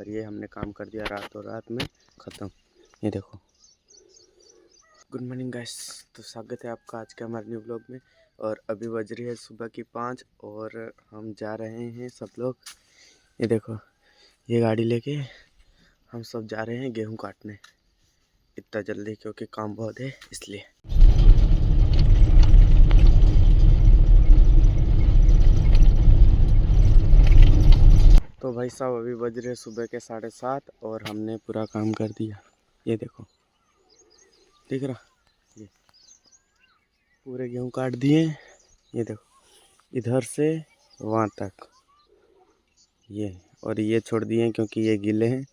पर ये हमने काम कर दिया रातों रात में ख़त्म। ये देखो। गुड मॉर्निंग गाइस, तो स्वागत है आपका आज के हमारे न्यू ब्लॉग में। और अभी बज रही है सुबह की 5 और हम जा रहे हैं सब लोग। ये देखो, ये गाड़ी लेके हम सब जा रहे हैं गेहूं काटने इतना जल्दी, क्योंकि काम बहुत है इसलिए। तो भाई साहब अभी बज रहे सुबह के 7:30 और हमने पूरा काम कर दिया। ये देखो, दिख रहा, ये पूरे गेहूं काट दिए। ये देखो, इधर से वहाँ तक ये, और ये छोड़ दिए क्योंकि ये गीले हैं,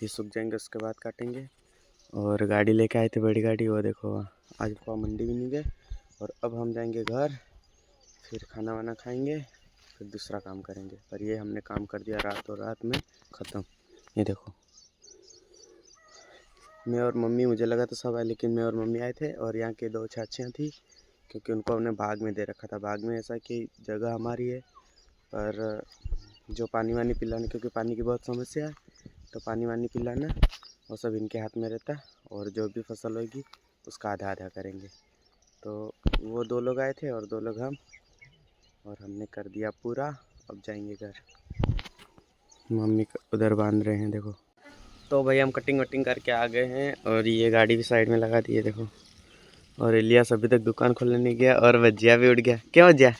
ये सूख जाएंगे उसके बाद काटेंगे। और गाड़ी लेके आए थे बड़ी गाड़ी, वो देखो वहाँ। आज पापा मंडी भी नहीं गए और अब हम जाएंगे घर, फिर खाना वाना खाएंगे, फिर दूसरा काम करेंगे। पर ये हमने काम कर दिया रातों रात में ख़त्म। ये देखो, मैं और मम्मी, मुझे लगा तो सब आए लेकिन मैं और मम्मी आए थे और यहाँ के 2 चाचियाँ थी, क्योंकि उनको हमने भाग में दे रखा था। भाग में ऐसा कि जगह हमारी है पर जो पानी वानी पिलाने, क्योंकि पानी की बहुत समस्या है, तो पानी वानी पिलाना वो सब इनके हाथ में रहता। और जो भी फसल होगी उसका आधा आधा करेंगे। तो वो 2 लोग आए थे और 2 लोग हम, और हमने कर दिया पूरा। अब जाएंगे घर। मम्मी उधर बांध रहे हैं, देखो। तो भाई हम कटिंग वटिंग करके आ गए हैं और ये गाड़ी भी साइड में लगा दी है, देखो। और इलियास अभी तक दुकान खोलने नहीं गया और भजिया भी उड़ गया। क्या भजिया?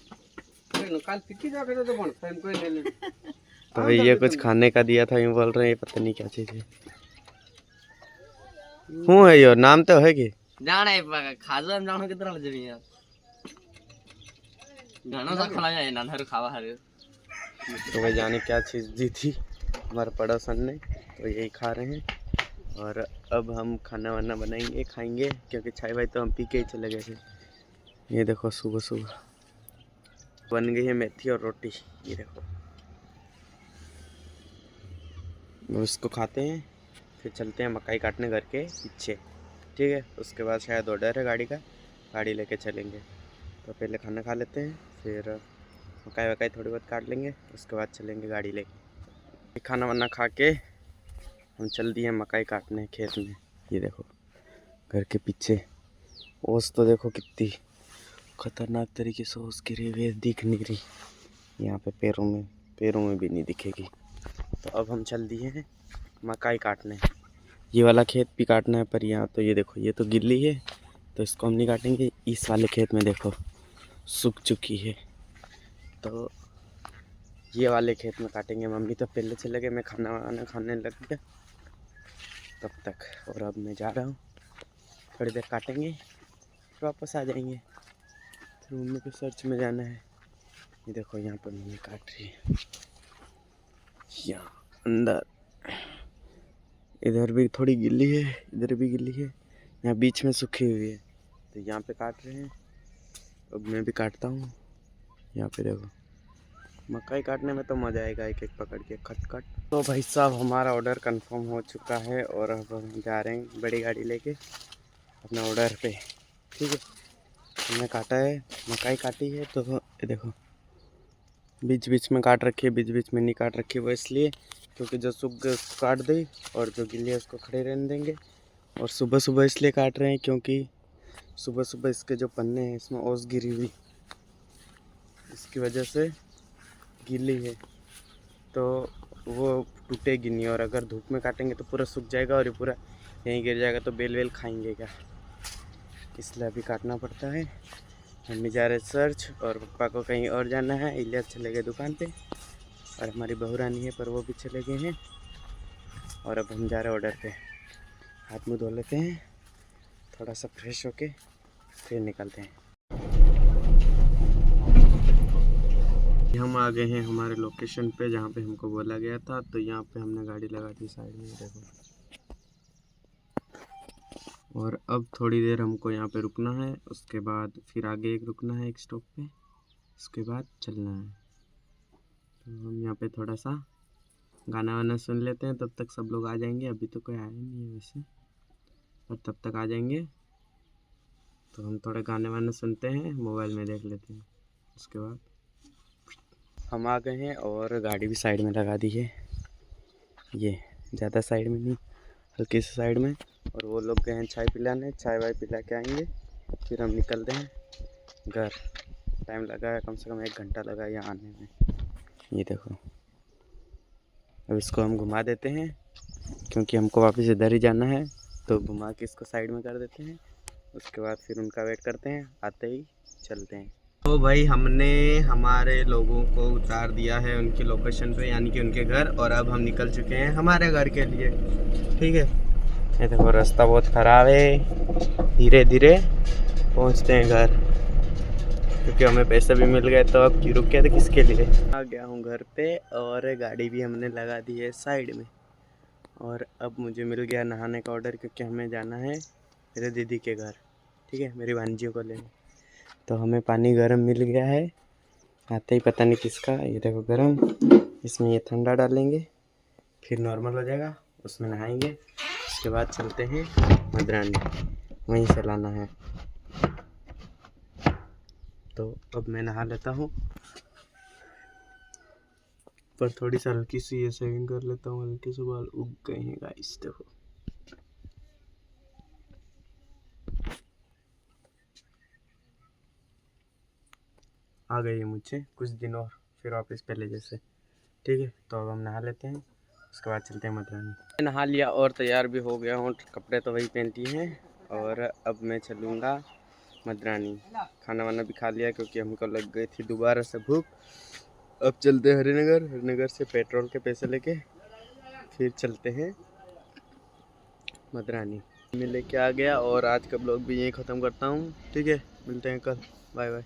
तो भाई ये कुछ खाने का दिया था, यूँ बोल रहे हैं, ये पता नहीं क्या चीज़ है। हूँ है यो नाम तो है कि जाने खाजो हम जानो कितना लगे यार गाना सा खाना है ना हर खावा हर। तो भाई जाने क्या चीज़ दी थी हमारे पड़ोसन ने, तो यही खा रहे हैं। और अब हम खाना वाना बनाएंगे, खाएंगे, क्योंकि चाय भाई तो हम पी के ही चले गए थे। ये देखो, सुबह सुबह बन गई है मेथी और रोटी। ये देखो, उसको खाते हैं, फिर चलते हैं मकाई काटने घर के पीछे, ठीक है। उसके बाद शायद ऑर्डर है गाड़ी का, गाड़ी लेके चलेंगे। तो पहले खाना खा लेते हैं, फिर मकाई वकाई थोड़ी बहुत काट लेंगे, उसके बाद चलेंगे गाड़ी लेके। खाना वाना खा के हम चल दिए मकाई काटने खेत में। ये देखो, घर के पीछे ओस तो देखो कितनी खतरनाक तरीके से ओस गिरी हुई है, दिख नहीं रही। यहाँ पे पैरों में भी नहीं दिखेगी। तो अब हम चल दिए हैं मकाई काटने। ये वाला खेत भी काटना है, पर यहाँ तो ये देखो, ये तो गिल्ली है तो इसको हम नहीं काटेंगे। इस वाले खेत में देखो सूख चुकी है, तो ये वाले खेत में काटेंगे। मम्मी तो पहले चले गए, मैं खाना वाना खाने लग गया तब तक। और अब मैं जा रहा हूँ, थोड़ी देर काटेंगे फिर वापस आ जाएंगे। फिर मम्मी को सर्च में जाना है। ये देखो, यहाँ पर मम्मी काट रही है, यहाँ अंदर। इधर भी थोड़ी गिल्ली है, इधर भी गिल्ली है, यहाँ बीच में सूखी हुई है, तो यहाँ पे काट रहे हैं। अब मैं भी काटता हूँ। यहाँ पे देखो, मकाई काटने में तो मज़ा आएगा, एक एक पकड़ के खट खट। तो भाई साहब हमारा ऑर्डर कंफर्म हो चुका है और अब हम जा रहे हैं बड़ी गाड़ी लेके अपना ऑर्डर पे, ठीक है। हमने काटा है, मकाई काटी है, तो ये देखो बीच बीच में काट रखी है, बीच बीच में नहीं काट रखी। वो इसलिए क्योंकि जो सूख गए उसको काट दे और जो गिल्ली है उसको खड़े रहने देंगे। और सुबह सुबह इसलिए काट रहे हैं क्योंकि सुबह सुबह इसके जो पन्ने हैं इसमें ओस गिरी हुई, इसकी वजह से गीली है, तो वो टूटेगी नहीं। और अगर धूप में काटेंगे तो पूरा सूख जाएगा और ये पूरा यहीं गिर जाएगा, तो बेल वेल खाएंगे क्या, इसलिए अभी काटना पड़ता है। मम्मी जा रहे सर्च और पापा को कहीं और जाना है। इलियास चले गए दुकान पे और हमारी बहू रानी है, पर वो भी चले गए हैं। और अब हम जा रहे हैं ऑर्डर पे। हाथ मुँह धो लेते हैं, थोड़ा सा फ्रेश होके फिर निकलते हैं। हम आ गए हैं हमारे लोकेशन पे जहाँ पे हमको बोला गया था। तो यहाँ पे हमने गाड़ी लगा दी साइड में, देखो। और अब थोड़ी देर हमको यहाँ पे रुकना है, उसके बाद फिर आगे एक रुकना है एक स्टॉप पे, उसके बाद चलना है। तो हम यहाँ पे थोड़ा सा गाना वाना सुन लेते हैं, तब तक सब लोग आ जाएंगे। अभी तो कोई आया नहीं है वैसे, पर तब तक आ जाएंगे। तो हम थोड़े गाने वाने सुनते हैं, मोबाइल में देख लेते हैं, उसके बाद हम आ गए हैं और गाड़ी भी साइड में लगा दी है। ये ज़्यादा साइड में नहीं, हल्की सी साइड में। और वो लोग गए हैं चाय पिलाने, चाय वाय पिला के आएंगे फिर हम निकलते हैं घर। टाइम लगा है कम से कम 1 घंटा लगा यहाँ आने में। ये देखो, अब इसको हम घुमा देते हैं क्योंकि हमको वापस इधर ही जाना है, तो घुमा के इसको साइड में कर देते हैं। उसके बाद फिर उनका वेट करते हैं, आते ही चलते हैं। तो भाई हमने हमारे लोगों को उतार दिया है उनकी लोकेशन पे, यानी कि उनके घर, और अब हम निकल चुके हैं हमारे घर के लिए। ठीक है, ये देखो रास्ता बहुत ख़राब है, धीरे धीरे पहुंचते हैं घर, क्योंकि हमें पैसे भी मिल गए। तो अब क्यों रुके थे किसके लिए। आ गया हूँ घर पे और गाड़ी भी हमने लगा दी है साइड में। और अब मुझे मिल गया नहाने का ऑर्डर, क्योंकि हमें जाना है मेरे दीदी के घर। ठीक है, मेरी भांजियों को लेने। तो हमें पानी गर्म मिल गया है, आते ही पता नहीं किसका। ये देखो गर्म, इसमें ये ठंडा डालेंगे फिर नॉर्मल हो जाएगा, उसमें नहाएंगे। उसके बाद चलते हैं मदरानी, वहीं से लाना है। तो अब मैं नहा लेता हूँ, पर थोड़ी सी हल्की सी ये शेविंग कर लेता हूँ, हल्के से बाल उग गए हैं गाइस। देखो आ गई है मुझे कुछ दिन और फिर वापस पहले जैसे। ठीक है, तो अब हम नहा लेते हैं, उसके बाद चलते हैं मदरानी। नहा लिया और तैयार भी हो गया हूँ, कपड़े तो वही पहनती हैं। और अब मैं चलूँगा मदरानी। खाना वाना भी खा लिया क्योंकि हमको लग गई थी दोबारा से भूख। अब चलते हैं हरिनगर, हरिनगर से पेट्रोल के पैसे लेके फिर चलते हैं मदरानी। मैं लेके आ गया और आज का ब्लॉग भी यहीं ख़त्म करता हूँ। ठीक है, मिलते हैं कल, बाय बाय।